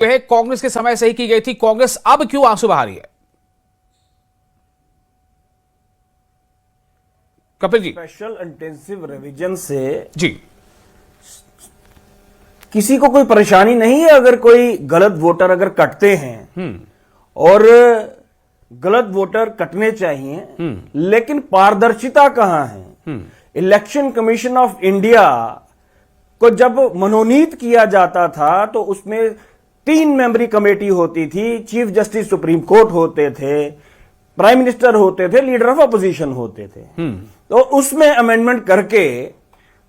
वह कांग्रेस के समय से ही की गई थी। कांग्रेस अब क्यों आंसू बहा रही है? Kapil ji. Special intensive revision से जी। किसी को कोई परेशानी नहीं है अगर कोई गलत वोटर अगर कटते हैं और गलत वोटर कटने चाहिए, लेकिन पारदर्शिता कहां है? इलेक्शन कमीशन ऑफ इंडिया को जब मनोनीत किया जाता था तो उसमें 3 मेंबरी कमेटी होती थी। चीफ जस्टिस सुप्रीम कोर्ट होते थे, प्राइम मिनिस्टर होते थे, लीडर ऑफ अपोजिशन होते थे। तो उसमें अमेंडमेंट करके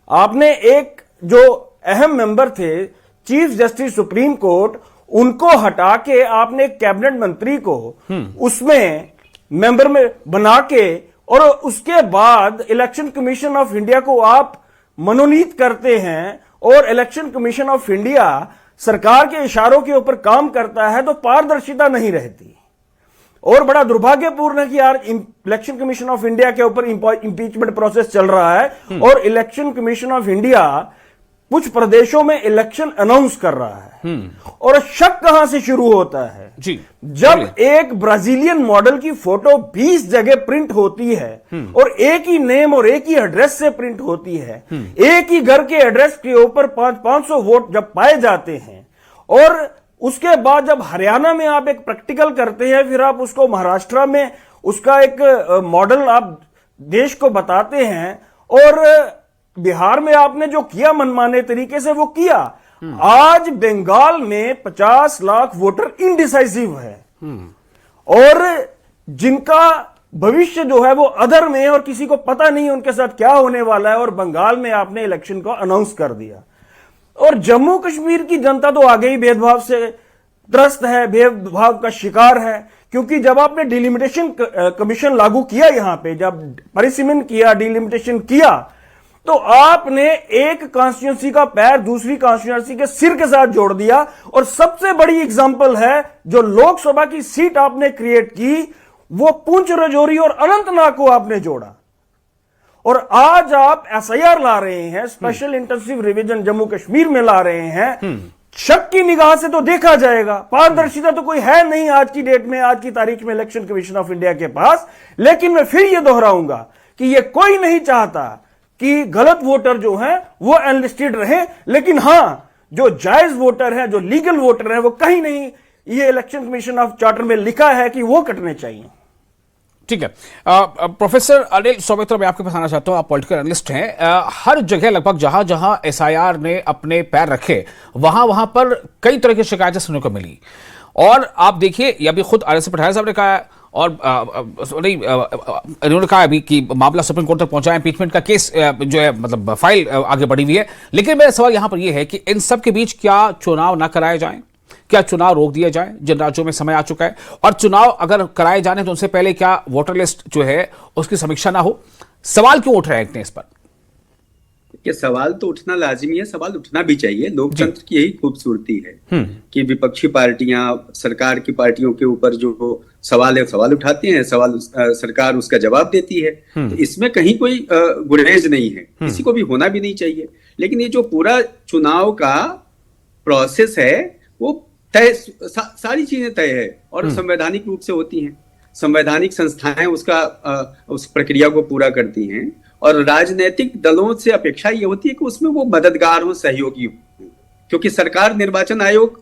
आपने एक जो अहम मेंबर थे चीफ जस्टिस सुप्रीम कोर्ट, उनको हटा के आपने कैबिनेट मंत्री को उसमें मेंबर में बना के और उसके बाद इलेक्शन कमीशन ऑफ इंडिया को आप मनोनीत करते हैं और इलेक्शन कमीशन ऑफ इंडिया सरकार के इशारों के ऊपर काम करता है, तो पारदर्शिता नहीं रहती। और बड़ा दुर्भाग्यपूर्ण है कि यार इलेक्शन कमीशन ऑफ इंडिया के ऊपर इंपीचमेंट प्रोसेस चल रहा है और इलेक्शन कमीशन ऑफ इंडिया कुछ प्रदेशों में इलेक्शन अनाउंस कर रहा है। और शक कहां से शुरू होता है? जी, जब एक ब्राजीलियन मॉडल की फोटो 20 जगह प्रिंट होती है और एक ही नेम और एक ही एड्रेस से प्रिंट होती है, एक ही घर के एड्रेस के ऊपर 500 वोट जब पाए जाते हैं, और उसके बाद जब हरियाणा में आप एक प्रैक्टिकल करते हैं, फिर आप उसको महाराष्ट्र में उसका एक मॉडल आप देश को बताते हैं, और बिहार में आपने जो किया मनमाने तरीके से वो किया। आज बंगाल में 50 लाख वोटर इनडिसाइसिव है और जिनका भविष्य जो है वो अदर में है और किसी को पता नहीं उनके साथ क्या होने वाला है, और बंगाल में आपने इलेक्शन को अनाउंस कर दिया। और जम्मू कश्मीर की जनता तो आगे ही भेदभाव से त्रस्त है, भेदभाव का शिकार है, क्योंकि जब आपने डिलिमिटेशन कमीशन लागू किया, यहां पे जब परिसीमन किया, डिलिमिटेशन किया, तो आपने एक कॉन्स्टिट्यूंसी का पैर दूसरी कॉन्स्टिट्यूंसी के सिर के साथ जोड़ दिया। और सबसे बड़ी एग्जांपल है जो लोकसभा की सीट आपने क्रिएट की, वो पुंछ, राजौरी और अनंतनाग को आपने जोड़ा। और आज आप एसआईआर ला रहे हैं, special intensive revision Jammu Kashmir में ला रहे हैं। शक की निगाह से तो देखा जाएगा, पारदर्शिता तो कोई है नहीं आज की डेट में, आज की तारीख में इलेक्शन कमीशन ऑफ इंडिया के पास। लेकिन मैं फिर यह दोहराऊंगा कि यह कोई नहीं चाहता कि गलत वोटर जो हैं वो अनलिस्टेड रहे, लेकिन हां, जो जायज वोटर है, जो लीगल वोटर है, वो कहीं नहीं ये इलेक्शन कमीशन ऑफ चार्टर में लिखा है कि वो कटने चाहिए। ठीक है। प्रोफेसर अनिल सौमित्र, मैं आपके पास आना चाहता हूं। आप पॉलिटिकल एनालिस्ट हैं। हर जगह लगभग जहां जहां एसआईआर ने अपने पैर रखे, वहां वहां पर कई तरह की शिकायतें सुनने को मिली। और आप देखिए, ये अभी खुद आरएस पठानिया साहब ने कहा, और इन्होंने कहा अभी कि मामला सुप्रीम कोर्ट तक पहुंचा है, इंपीचमेंट का केस जो है, मतलब फाइल आगे बढ़ी हुई है। लेकिन मेरा सवाल यहां पर यह है कि इन सब के बीच क्या चुनाव ना कराए जाएं? क्या चुनाव रोक दिए जाएं जिन राज्यों में समय आ चुका है? और चुनाव अगर कराए जाने तो उनसे पहले क्या वोटर लिस्ट जो है उसकी समीक्षा ना हो? सवाल क्यों उठ रहे हैं इतने इस पर? कि सवाल तो उठना लाजिमी है, सवाल उठना भी चाहिए। लोकतंत्र की यही खूबसूरती है कि विपक्षी पार्टियां सरकार की पार्टियों के ऊपर जो सवाल है सवाल उठाती हैं, सरकार उसका जवाब देती है। तो इसमें कहीं कोई गुरेज नहीं है, किसी को भी होना भी नहीं चाहिए। लेकिन ये जो पूरा चुनाव का प्रोसेस है वो तय, सारी चीजें तय है और संवैधानिक रूप से होती हैं। संवैधानिक संस्थाएं उस प्रक्रिया को पूरा करती हैं, और राजनीतिक दलों से अपेक्षा ये होती है कि उसमें वो मददगार हो, सहयोगी हो, क्योंकि सरकार निर्वाचन आयोग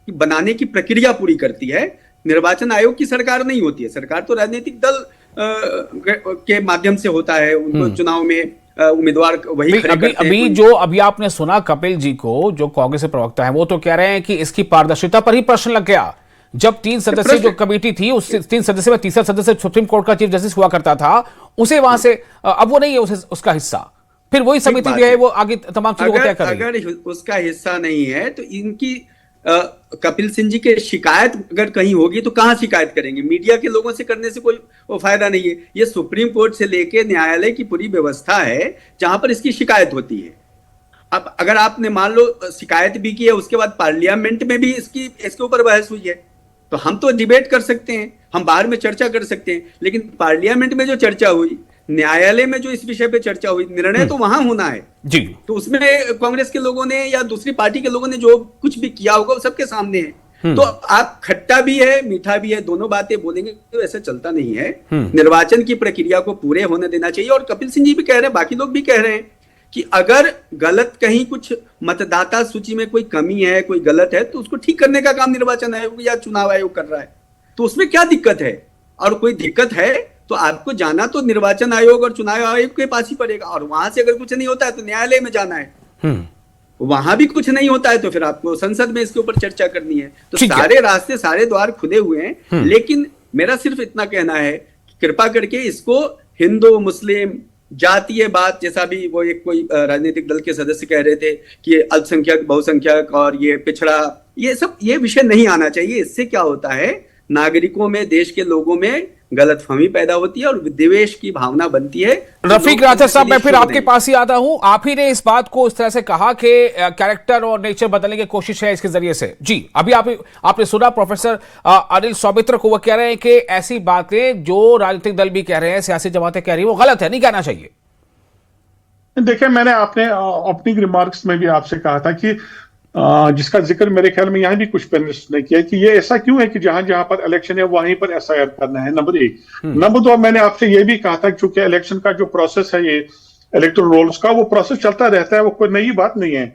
बनाने की प्रक्रिया पूरी करती है। निर्वाचन आयोग की सरकार नहीं होती है, सरकार तो राजनीतिक दल के माध्यम से होता है। उनको चुनाव में उम्मीदवार वही खड़े करते हैं। अभी आपने सुना कपिल जी को, जो कांग्रेस के प्रवक्ता है, वो तो कह रहे हैं कि इसकी पारदर्शिता पर ही प्रश्न लग गया। जब 3 सदस्यीय जो कमेटी थी, उस 3 सदस्य में तीसरा सदस्य सुप्रीम कोर्ट का चीफ जस्टिस हुआ करता था, उसे वहां से अब वो नहीं है उसका हिस्सा। फिर वही समिति जो है वो आगे तमाम चीजों को तय करेगी। अगर उसका हिस्सा नहीं है तो इनकी कपिल सिंह जी के शिकायत अगर कहीं होगी तो कहां शिकायत करेंगे? मीडिया के लोगों से करने से कोई फायदा नहीं है। ये सुप्रीम कोर्ट से लेके न्यायालय की पूरी व्यवस्था है जहां पर इसकी शिकायत होती है। अब अगर आपने मान लो शिकायत भी की है, उसके बाद पार्लियामेंट में भी इसके ऊपर बहस हुई है, तो हम तो डिबेट कर सकते हैं, हम बाहर में चर्चा कर सकते हैं, लेकिन पार्लियामेंट में जो चर्चा हुई, न्यायालय में जो इस विषय पे चर्चा हुई, निर्णय तो वहां होना है जी। तो उसमें कांग्रेस के लोगों ने या दूसरी पार्टी के लोगों ने जो कुछ भी किया होगा वो सबके सामने है। तो आप खट्टा भी है मीठा भी है दोनों बातें बोलेंगे तो ऐसा चलता नहीं है। निर्वाचन की प्रक्रिया को पूरे होने देना चाहिए। और कपिल सिंह जी भी कह रहे हैं, बाकी लोग भी कह रहे हैं कि अगर गलत कहीं कुछ मतदाता सूची में कोई कमी है, कोई गलत है, तो उसको ठीक करने का काम निर्वाचन आयोग या चुनाव आयोग कर रहा है, तो उसमें क्या दिक्कत है? और कोई दिक्कत है तो आपको जाना तो निर्वाचन आयोग और चुनाव आयोग के पास ही पड़ेगा, और वहां से अगर कुछ नहीं होता है तो न्यायालय में जाना है। वहां भी कुछ नहीं होता है तो फिर आपको संसद में इसके ऊपर चर्चा करनी है। तो सारे रास्ते, सारे द्वार खुले हुए हैं। लेकिन मेरा सिर्फ इतना कहना है कि कृपा करके इसको हिंदू मुस्लिम जातीय बात, जैसा भी वो एक कोई राजनीतिक दल के सदस्य कह रहे थे कि ये अल्पसंख्यक बहुसंख्यक और ये पिछड़ा, ये सब ये विषय नहीं आना चाहिए। इससे क्या होता है, नागरिकों में, देश के लोगों में गलतफहमी पैदा होती है और विद्वेष की भावना बनती है। रफीक राजा साहब, मैं फिर आपके पास ही आता हूं। आप ही ने इस बात को इस तरह से कहा कि कैरेक्टर और नेचर बदलने की कोशिश है इसके जरिए से। जी, अभी आपने सुना प्रोफेसर अनिल सौमित्र को, वो कह रहे हैं कि ऐसी बातें जो राजनीतिक दल भी कह रहे हैं, सियासी जमातें कह रही है, वो गलत है, नहीं कहना चाहिए। देखिए, मैंने अपने ओपनिंग रिमार्क्स में भी आपसे कहा था कि जिसका जिक्र मेरे ख्याल में यहाँ भी कुछ पैनलिस्ट ने किया कि ये ऐसा क्यों है कि जहां जहां पर इलेक्शन है वहीं पर एसआईआर करना है, नंबर 1। नंबर 2, मैंने आपसे ये भी कहा था क्योंकि इलेक्शन का जो प्रोसेस है, ये इलेक्टोरल रोल्स का, वो प्रोसेस चलता रहता है, वो कोई नई बात नहीं है।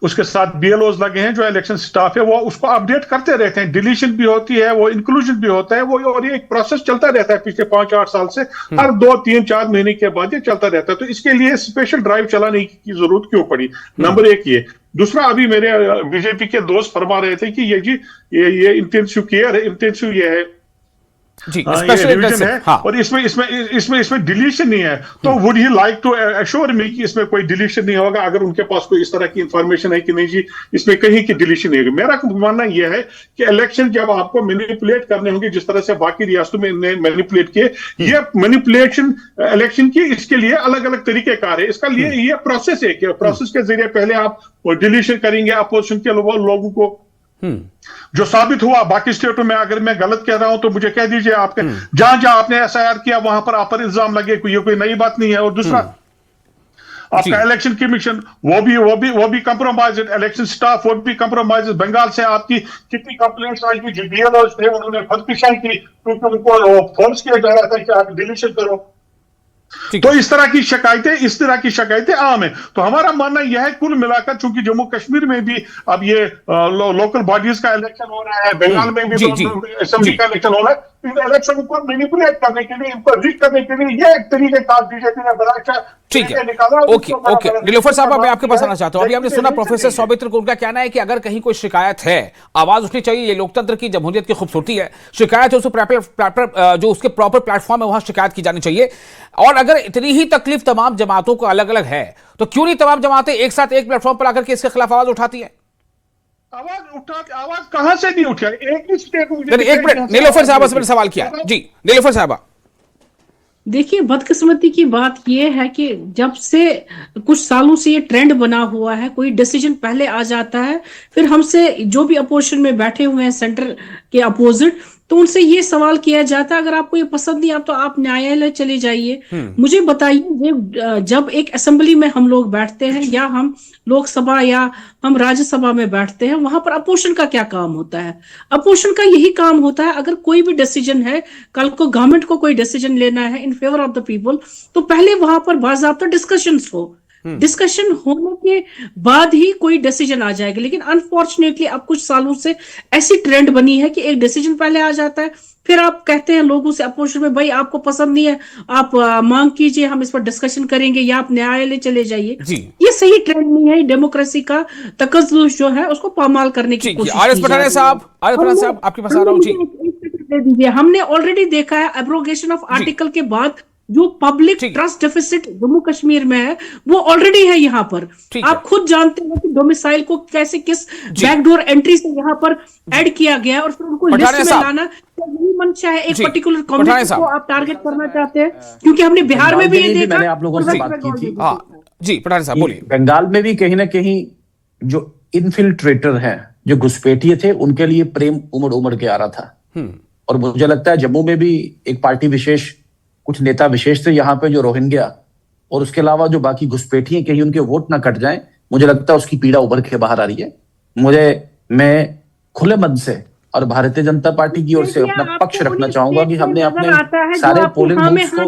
उसके साथ बीएलओज लगे हैं, जो इलेक्शन स्टाफ है, वो उसको अपडेट करते रहते हैं। डिलीशन भी होती है, वो इंक्लूजन भी होता है, वो, और ये एक प्रोसेस चलता रहता है पिछले 5-8 साल से। हर 2-3-4 महीने के बाद ये चलता रहता है। तो इसके लिए स्पेशल ड्राइव चलाने की जरूरत क्यों पड़ी? नंबर 1 ये। दूसरा, अभी मेरे बीजेपी के दोस्त फरमा रहे थे कि ये इंटेंसिव केयर है, इंटेंसिव ये है जी, ये रिवीजन है। हाँ। और इसमें डिलीशन नहीं है। तो would he like to assure me कि इसमें कोई डिलीशन नहीं होगा, अगर उनके पास कोई इस तरह की इंफॉर्मेशन है कि नहीं जी इसमें कहीं की डिलीशन नहीं होगी। मेरा मानना यह है कि इलेक्शन जब आपको मैनिपुलेट करने होंगे, जिस तरह से बाकी रियासतों में मैनिपुलेट किए, ये मैनिपुलेशन इलेक्शन की, इसके लिए अलग अलग तरीके कार है। इसका लिए ये प्रोसेस है कि प्रोसेस के जरिए पहले आप डिलीशन करेंगे अपोजिशन के लोगों को, जो साबित हुआ। बाकी स्टेटों में अगर मैं गलत कह रहा हूं तो मुझे कह दीजिए। आपके जहां जहां आपने एसआईआर किया वहां पर आप पर इल्जाम लगे, ये कोई नई बात नहीं है। और दूसरा, आपका इलेक्शन कमीशन वो भी कंप्रोमाइज, इलेक्शन स्टाफ वो भी कंप्रोमाइज। बंगाल से आपकी कितनी कंप्लेंट्स आई कि जो बीएलओ थे उन्होंने खुदकुशी की क्योंकि उनको फोर्स किया जा रहा था कि आप डिलीशन करो। तो इस तरह की शिकायतें आम है। तो हमारा मानना यह है, कुल मिलाकर, चूंकि जम्मू कश्मीर में भी अब ये लोकल बॉडीज का इलेक्शन हो रहा है, बंगाल में भी असेंबली का इलेक्शन हो रहा है, इन इलेक्शन को मैनिपुलेट करने के लिए, इनको रीड करने के लिए ये एक तरीके का बीजेपी ने बनाया। ठीक है, ओके नीलोफर साहब, मैं आपके पास आना चाहता हूं। अभी आपने सुना प्रोफेसर सौमित्र को, उनका कहना है कि अगर कहीं कोई शिकायत है, आवाज उठनी चाहिए। ये लोकतंत्र की, जमहूरियत की खूबसूरती है। शिकायत है, जो उसके प्रॉपर प्लेटफॉर्म है वहां शिकायत की जानी चाहिए। और अगर इतनी ही तकलीफ तमाम जमातों को अलग अलग है, तो क्यों नहीं तमाम जमातें एक साथ एक प्लेटफॉर्म पर आकर के इसके खिलाफ आवाज उठाती हैं? आवाज कहां से नहीं उठी? एक ही स्टेट में। एक मिनट, नीलोफर साहब से मैंने सवाल किया। जी नीलोफर साहब, देखिए, बदकिस्मती की बात यह है कि जब से कुछ सालों से ये ट्रेंड बना हुआ है, कोई डिसीजन पहले आ जाता है, फिर हमसे जो भी अपोजिशन में बैठे हुए हैं सेंटर के अपोजिट, तो उनसे ये सवाल किया जाता है, अगर आपको ये पसंद नहीं, आप तो आप न्यायालय चले जाइए। मुझे बताइए, जब एक असेंबली में हम लोग बैठते हैं, या हम लोकसभा या हम राज्यसभा में बैठते हैं, वहां पर अपोजिशन का क्या काम होता है? अपोजिशन का यही काम होता है, अगर कोई भी डिसीजन है, कल को गवर्नमेंट को कोई डिसीजन लेना है in favour of the people, तो पहले वहां पर बाकायदा डिस्कशंस हो। डिस्कशन होने के बाद ही कोई डिसीजन आ जाएगा। लेकिन अनफॉर्चुनेटली अब कुछ सालों से ऐसी ट्रेंड बनी है कि एक डिसीजन पहले आ जाता है, फिर आप कहते हैं लोगों से अपोजिशन में, भाई आपको पसंद नहीं है, आप मांग कीजिए, हम इस पर डिस्कशन करेंगे, या आप न्यायालय चले जाइए। ये सही ट्रेंड नहीं है। डेमोक्रेसी का तकद्दुस जो है उसको पामाल करने की कोशिश आरिफ पठानिया साहब, आपके पास आ रहा हूं। जी, दे दीजिए। हमने ऑलरेडी देखा है एब्रोगेशन ऑफ आर्टिकल के बाद जो public trust deficit Jammu Kashmir में है, वो ऑलरेडी है यहाँ पर। आप खुद जानते हैं कि डोमिसाइल को कैसे, किस बैकडोर एंट्री से यहाँ पर ऐड किया गया है, और फिर उनको लिस्ट में लाना यही मंशा है। एक पर्टिकुलर कम्युनिटी को आप टारगेट करना चाहते हैं, क्योंकि हमने बिहार में भी ये देखा। मैंने आप लोगों से बात की थी। जी पठानिया साहब बोलिए। बंगाल में भी कहीं ना कहीं जो इनफिल्ट्रेटर हैं, जो घुसपैठिए थे, उनके लिए प्रेम उमड़ के आ रहा था। और मुझे लगता है जम्मू में भी एक पार्टी विशेष, कुछ नेता विशेष थे यहाँ पे, जो रोहिंग्या और उसके अलावा जो बाकी घुसपैठिए, कहीं उनके वोट ना कट जाएं, मुझे लगता है उसकी पीड़ा उभर के बाहर आ रही है। मैं खुले मन से और भारतीय जनता पार्टी की ओर से अपना पक्ष रखना चाहूंगा कि हमने अपने सारे पोलिंग बूथ्स को,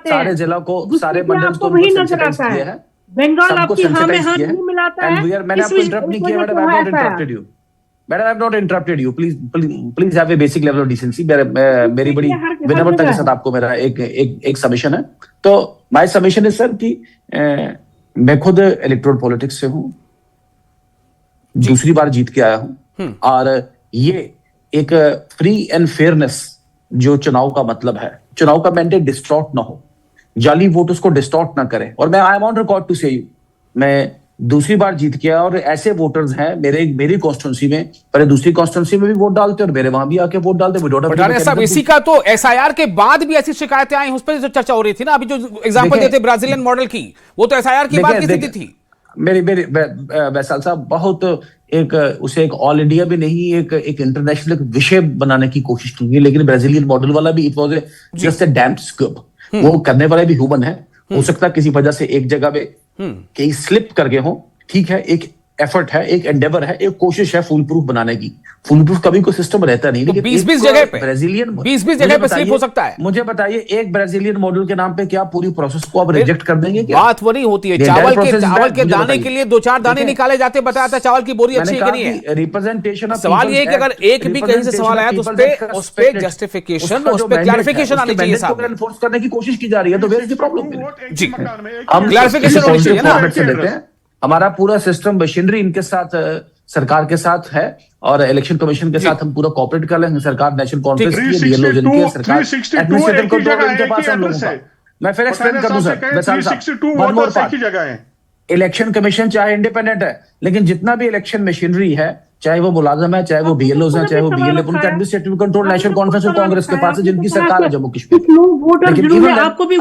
सारे जिला को, सारे मंडल को सेंसिटाइज किया है, बंगाल सबको आपकी हाँ में सेंसिटाइज हाँ किया नहीं मिलाता है। है। मैंने आपको इंटरप्ट नहीं किया madam, I have not interrupted you madam, I have not interrupted you. Please have a basic level of decency. मेरी बड़ी विनम्रता के साथ आपको मेरा एक सबमिशन है। तो माय सबमिशन इज सर कि मैं खुद इलेक्टोरल पॉलिटिक्स से हूं, दूसरी बार जीत के आया हूं, और ये एक फ्री एंड फेयरनेस जो चुनाव का मतलब है, चुनाव का मैंडेट डिस्टॉर्ट ना हो, जाली वोट उसको डिस्टॉर्ट ना करें। और मैं I am on record to say you, मैं दूसरी बार जीत के आया और ऐसे वोटर्स हैं मेरी कॉन्स्टिट्यूंसी में, पहले दूसरी कॉन्स्टिट्यूंसी में भी वोट डालते और मेरे वहां भी आके वोट डालते। पठानिया साहब, इसी का तो एसआईआर के बाद भी ऐसी शिकायतें आई, उस पर जो चर्चा हो रही थी ना, अभी जो एग्जांपल देते ब्राजीलियन मॉडल की, वो तो एसआईआर की बाद की स्थिति थी। मेरी वैसाल साहब बहुत उसे एक ऑल इंडिया भी नहीं, एक इंटरनेशनल एक विषय बनाने की कोशिश की गई, लेकिन ब्राजीलियन मॉडल वाला भी it was just a damned scoop. वो करने वाले भी ह्यूमन है, हो सकता है किसी वजह से एक जगह पे कहीं स्लिप कर गए हो, ठीक है, एक एफर्ट है, एक एंडेवर है, एक कोशिश है फुल प्रूफ बनाने की। फुल प्रूफ कभी कोई सिस्टम रहता नहीं, लेकिन 20-20 जगह पे ब्राजीलियन 20-20 जगह पे स्लिप हो सकता है। मुझे बताइए, एक ब्राजीलियन मॉडल के नाम पे क्या पूरी प्रोसेस को आप रिजेक्ट कर देंगे क्या? बात वो नहीं होती है, चावल के दाने के लिए 2-4 दाने निकाले जाते, बताया था चावल की बोरी अच्छी है कि नहीं है। रिप्रेजेंटेशन ऑफ सवाल ये है कि अगर एक भी कहीं से सवाल आया तो उस पे जस्टिफिकेशन, उस पे क्लैरिफिकेशन आनी चाहिए साहब। एनफोर्स करने की कोशिश की जा रही है, तो वेयर इज द प्रॉब्लम? जी, हम क्लैरिफिकेशन होनी चाहिए ना। हमारा पूरा सिस्टम मशीनरी इनके साथ, सरकार के साथ है, और इलेक्शन कमीशन के साथ हम पूरा कोऑपरेट कर लेंगे। सरकार नेशनल कॉन्फ्रेंस की, ये लोग इनके सरकार एडमिनिस्ट्रेटिव कंट्रोल इनके पास हम लोगों का। मैं फिर एक्सप्लेन कर दूं sir, one more part. Election commission चाहे इंडिपेंडेंट है, लेकिन जितना भी इलेक्शन मशीनरी है, चाहे वो मुलाजम है, चाहे वो बीएलओ है, चाहे वो बीएलए, उनका एडमिनिस्ट्रेटिव कंट्रोल नेशनल कॉन्फ्रेंस और कांग्रेस के पास है, जिनकी सरकार है जम्मू कश्मीर। लेकिन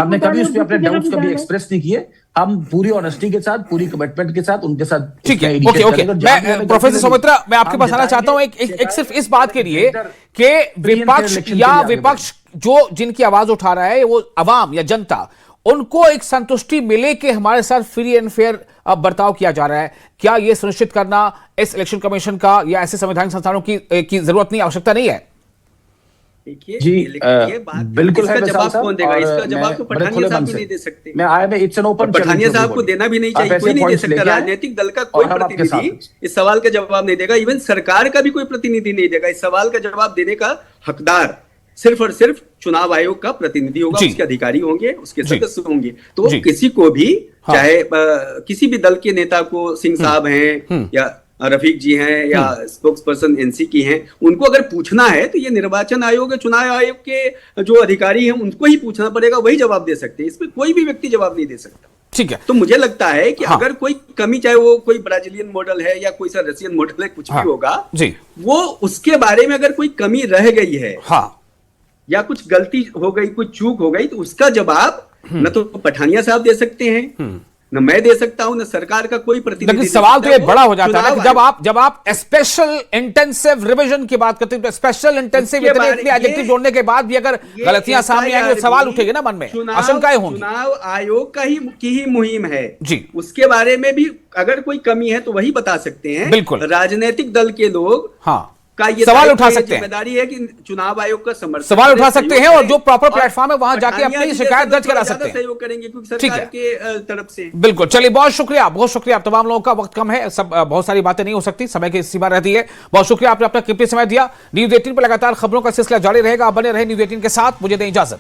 हमने कभी उस पर अपने डाउट्स कभी एक्सप्रेस नहीं किए। हम पूरी ऑनेस्टी के साथ, पूरी कमिटमेंट के साथ उनके साथ। ठीक है, ओके। मैं प्रोफेसर सौमित्रा, मैं आपके पास आना चाहता हूं एक सिर्फ इस बात के लिए कि विपक्ष जो जिनकी आवाज उठा रहा है, वो अवाम या जनता, उनको एक संतुष्टि मिले कि हमारे साथ फ्री एंड फेयर बर्ताव किया जा रहा है। क्या यह सुनिश्चित करना इस इलेक्शन कमीशन का या ऐसे संवैधानिक संस्थानों की जरूरत नहीं, आवश्यकता नहीं है? देखिए जी, बिल्कुल है। जवाब कौन देगा इसका? जवाब तो पठानिया साहब भी नहीं दे सकते। मैं आया मैं इट्स एन ओपन, पठानिया साहब को देना भी नहीं चाहिए, कोई नहीं दे सकता। राजनीतिक दल का कोई प्रतिनिधि इस सवाल का जवाब नहीं देगा, इवन सरकार का भी कोई प्रतिनिधि नहीं देगा। इस सवाल का जवाब देने का हकदार सिर्फ और सिर्फ चुनाव आयोग का प्रतिनिधि होगा, उसके अधिकारी होंगे, उसके सदस्य होंगे। तो किसी को भी, चाहे किसी भी दल के नेता को, सिंह साहब हैं या रफीक जी हैं या स्पोक्स पर्सन एनसी की हैं, उनको अगर पूछना है तो ये निर्वाचन आयोग या चुनाव आयोग के जो अधिकारी हैं उनको ही पूछना पड़ेगा, वही जवाब दे सकते हैं। इसमें कोई भी व्यक्ति जवाब नहीं दे सकता। ठीक है, तो मुझे लगता है कि अगर कोई कमी, चाहे वो कोई ब्राजीलियन मॉडल है या कोई सा रशियन मॉडल है, कुछ भी होगा जी, वो उसके बारे में अगर कोई कमी रह गई है या कुछ गलती हो गई, कुछ चूक हो गई, तो उसका जवाब न तो पठानिया साहब दे सकते हैं, न मैं दे सकता हूं, न सरकार का कोई प्रतिनिधि। लेकिन सवाल तो ये बड़ा हो जाता है ना, जब आप स्पेशल इंटेंसिव रिवीजन की बात करते हैं, तो स्पेशल इंटेंसिव इतने एडजेक्टिव जोड़ने के बाद भी अगर गलतियां सामने आएंगी, सवाल उठेंगे ना मन में, आशंकाएं होंगी। चुनाव आयोग की ही मुहिम है जी, उसके बारे में भी अगर कोई कमी है तो वही बता सकते हैं। बिल्कुल, राजनीतिक दल के लोग का ये सवाल उठा सकते हैं, जिम्मेदारी है कि चुनाव आयोग का समर्थन सवाल उठा सकते हैं, और जो प्रॉपर प्लेटफॉर्म है वहां जाके अपनी शिकायत दर्ज करा सकते हैं, सहयोग करेंगे क्योंकि सरकार के तरफ से। बिल्कुल, चलिए, बहुत शुक्रिया, बहुत शुक्रिया। आप तमाम लोगों का, वक्त कम है, सब बहुत सारी बातें नहीं हो सकती, समय की सीमा रहती है। बहुत शुक्रिया, आपने अपना कीमती समय दिया। न्यूज़ 18 पर लगातार खबरों का सिलसिला जारी रहेगा, आप बने रहे न्यूज़ 18 के साथ। मुझे दें इजाजत।